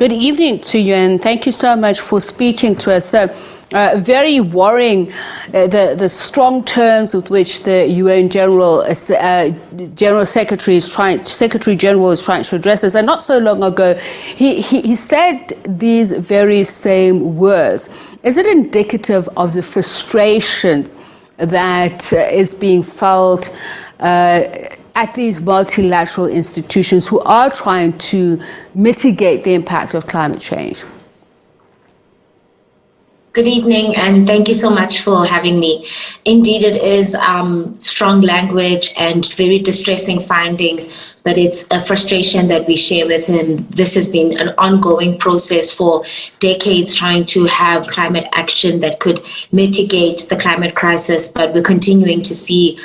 Good evening to you, and thank you so much for speaking to us. So, very worrying, the strong terms with which the UN Secretary General is trying to address this. And not so long ago, he said these very same words. Is it indicative of the frustration that is being felt at these multilateral institutions who are trying to mitigate the impact of climate change? Good evening, and thank you so much for having me. Indeed, it is strong language and very distressing findings, but it's a frustration that we share with him. This has been an ongoing process for decades, trying to have climate action that could mitigate the climate crisis, but we're continuing to see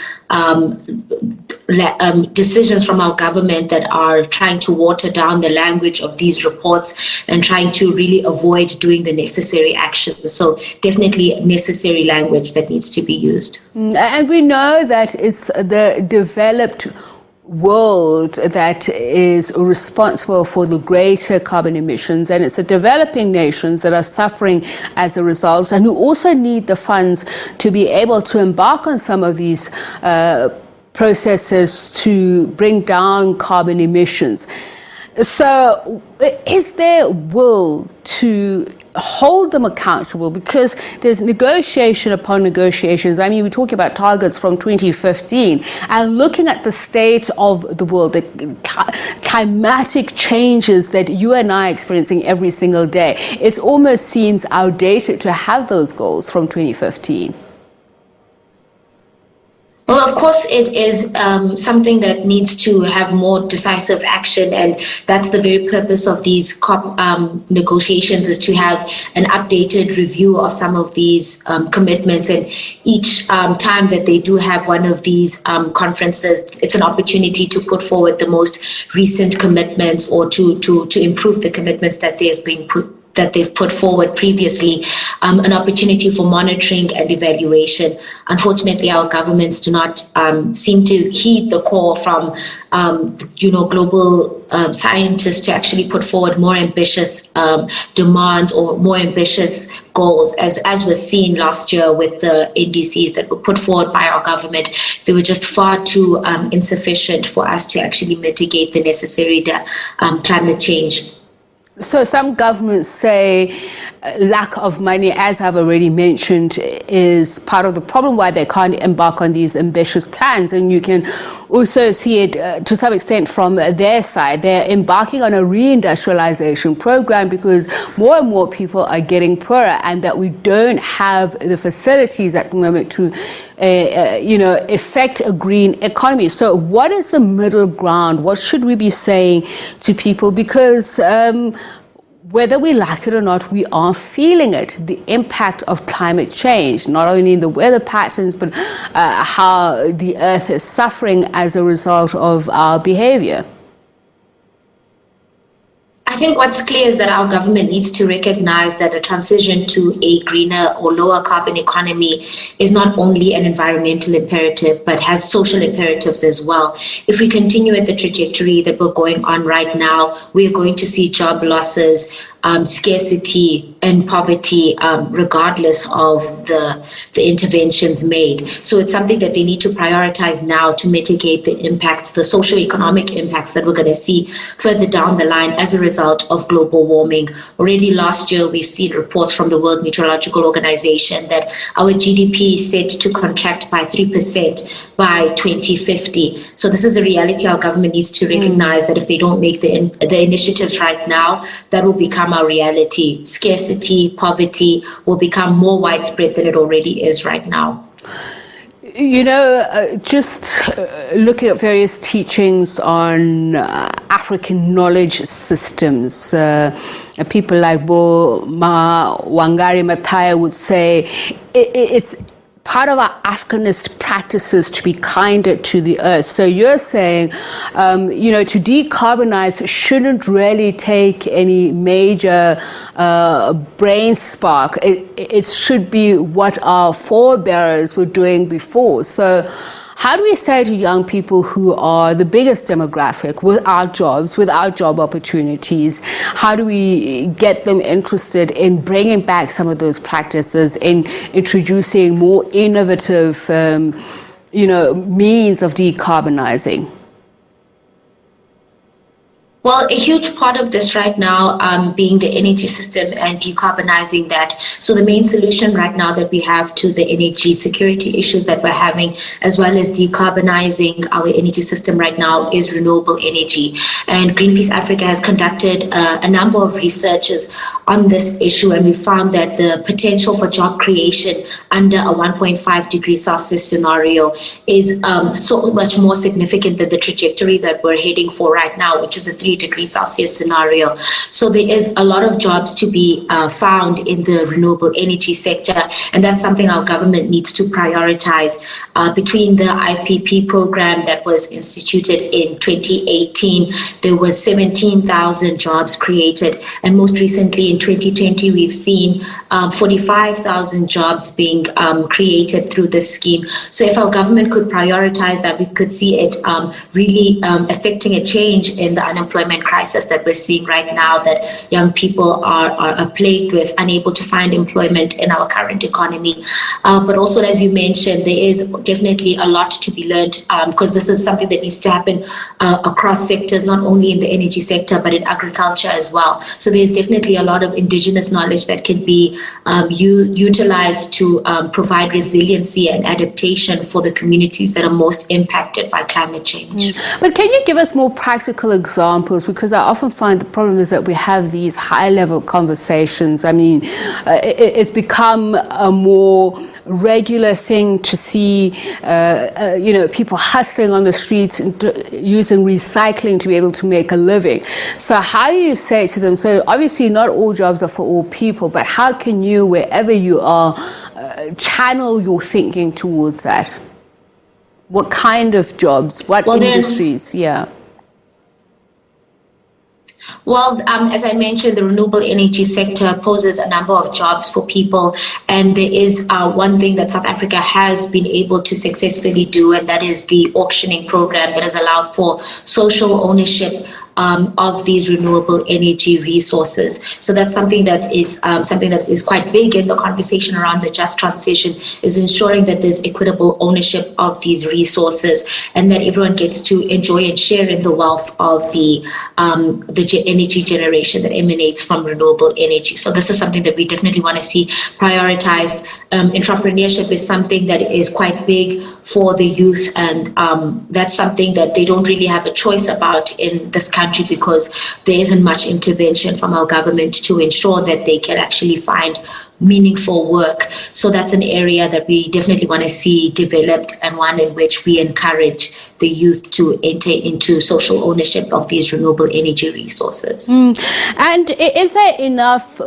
decisions from our government that are trying to water down the language of these reports and trying to really avoid doing the necessary action. So definitely necessary language that needs to be used. And we know that it's the developed world that is responsible for the greater carbon emissions, and it's the developing nations that are suffering as a result, and who also need the funds to be able to embark on some of these processes to bring down carbon emissions. So is there will to hold them accountable? Because there's negotiation upon negotiations. I mean, we're talking about targets from 2015, and looking at the state of the world, the climatic changes that you and I are experiencing every single day, it almost seems outdated to have those goals from 2015. Well, of course, it is something that needs to have more decisive action, and that's the very purpose of these COP negotiations, is to have an updated review of some of these commitments. And each time that they do have one of these conferences, it's an opportunity to put forward the most recent commitments, or to improve the commitments that they've put forward previously, an opportunity for monitoring and evaluation. Unfortunately, our governments do not seem to heed the call from, global scientists to actually put forward more ambitious demands or more ambitious goals, as was seen last year with the NDCs that were put forward by our government. They were just far too insufficient for us to actually mitigate the necessary climate change. So some governments say lack of money, as I've already mentioned, is part of the problem why they can't embark on these ambitious plans. And you can also see it to some extent from their side. They're embarking on a reindustrialization program because more and more people are getting poorer, and that we don't have the facilities at the moment to effect a green economy. So what is the middle ground? What should we be saying to people? Because whether we like it or not, we are feeling it, the impact of climate change, not only in the weather patterns, but how the earth is suffering as a result of our behavior. I think what's clear is that our government needs to recognize that a transition to a greener or lower carbon economy is not only an environmental imperative, but has social imperatives as well. If we continue at the trajectory that we're going on right now, we're going to see job losses, scarcity and poverty, regardless of the interventions made. So it's something that they need to prioritize now to mitigate the impacts, the socio-economic impacts that we're going to see further down the line as a result of global warming. Already last year, we've seen reports from the World Meteorological Organization that our GDP is set to contract by 3% by 2050. So this is a reality our government needs to recognize, that if they don't make the initiatives right now, that will become our reality. Scarcity, poverty will become more widespread than it already is right now. Just looking at various teachings on African knowledge systems, people like Bo Wangari Maathai would say it's part of our Africanist practices to be kinder to the earth. So you're saying, to decarbonize shouldn't really take any major brain spark. It should be what our forebears were doing before. So How do we say to young people who are the biggest demographic without jobs, without job opportunities, how do we get them interested in bringing back some of those practices, in introducing more innovative, means of decarbonizing? Well, a huge part of this right now being the energy system and decarbonizing that. So the main solution right now that we have to the energy security issues that we're having, as well as decarbonizing our energy system right now, is renewable energy. And Greenpeace Africa has conducted a number of researches on this issue, and we found that the potential for job creation under a 1.5 degrees Celsius scenario is so much more significant than the trajectory that we're heading for right now, which is a 3-degree Celsius scenario. So there is a lot of jobs to be found in the renewable energy sector, and that's something our government needs to prioritize. Between the IPP program that was instituted in 2018, there was 17,000 jobs created, and most recently in 2020 we've seen 45,000 jobs being created through this scheme. So if our government could prioritize that, we could see it really affecting a change in the unemployment crisis that we're seeing right now, that young people are plagued with, unable to find employment in our current economy. But also, as you mentioned, there is definitely a lot to be learned, because this is something that needs to happen across sectors, not only in the energy sector, but in agriculture as well. So there's definitely a lot of indigenous knowledge that can be utilized to provide resiliency and adaptation for the communities that are most impacted by climate change. But can you give us more practical examples? Because I often find the problem is that we have these high-level conversations. I mean, it's become a more regular thing to see, people hustling on the streets and using recycling to be able to make a living. So how do you say to them, so obviously not all jobs are for all people, but how can you, wherever you are, channel your thinking towards that? What kind of jobs? What industries? Yeah. Well, as I mentioned, the renewable energy sector poses a number of jobs for people. And there is one thing that South Africa has been able to successfully do, and that is the auctioning program that has allowed for social ownership of these renewable energy resources. So that's something that is quite big in the conversation around the just transition, is ensuring that there's equitable ownership of these resources and that everyone gets to enjoy and share in the wealth of the energy generation that emanates from renewable energy. So this is something that we definitely want to see prioritized. Entrepreneurship is something that is quite big for the youth, and that's something that they don't really have a choice about in this country, because there isn't much intervention from our government to ensure that they can actually find meaningful work. So that's an area that we definitely want to see developed, and one in which we encourage the youth to enter into social ownership of these renewable energy resources. And is there enough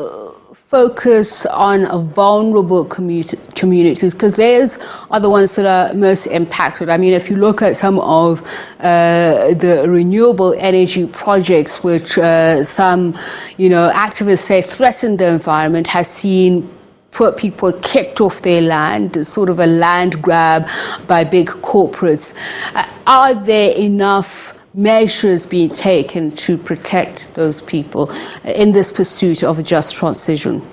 focus on vulnerable communities, because those are the ones that are most impacted? I mean, if you look at some of the renewable energy projects, which some, activists say threaten the environment, has seen poor people kicked off their land, sort of a land grab by big corporates. Are there enough measures being taken to protect those people in this pursuit of a just transition?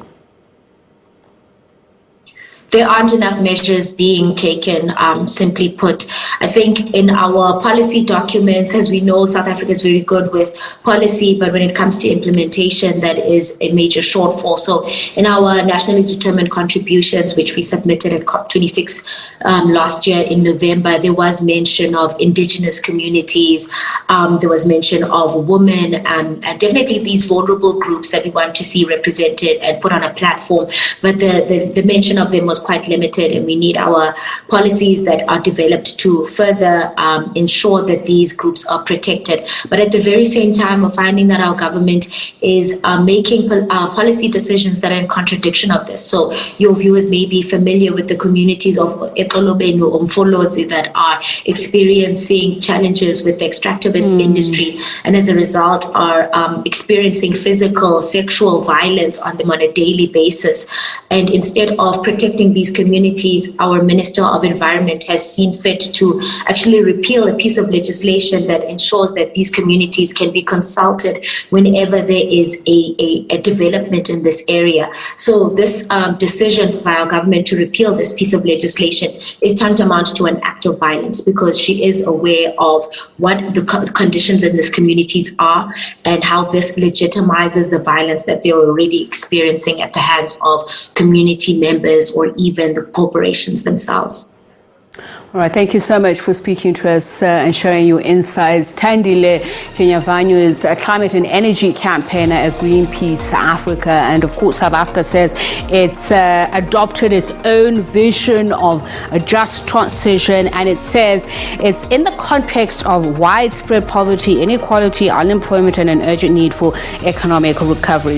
There aren't enough measures being taken, simply put. I think in our policy documents, as we know, South Africa is very good with policy, but when it comes to implementation, that is a major shortfall. So in our nationally determined contributions, which we submitted at COP26 last year in November, there was mention of indigenous communities, there was mention of women, and definitely these vulnerable groups that we want to see represented and put on a platform. But the mention of them was quite limited, and we need our policies that are developed to further ensure that these groups are protected. But at the very same time, we're finding that our government is making policy decisions that are in contradiction of this. So your viewers may be familiar with the communities of Ekolobenu, Umfolodzi, that are experiencing challenges with the extractivist industry, and as a result are experiencing physical, sexual violence on them on a daily basis. And instead of protecting serving these communities, our Minister of Environment has seen fit to actually repeal a piece of legislation that ensures that these communities can be consulted whenever there is a development in this area. So this decision by our government to repeal this piece of legislation is tantamount to an act of violence, because she is aware of what the conditions in these communities are and how this legitimizes the violence that they're already experiencing at the hands of community members or even the corporations themselves. All right, thank you so much for speaking to us and sharing your insights. Thandile Chinyavanhu is a climate and energy campaigner at Greenpeace Africa. And of course, South Africa says it's adopted its own vision of a just transition. And it says it's in the context of widespread poverty, inequality, unemployment, and an urgent need for economic recovery.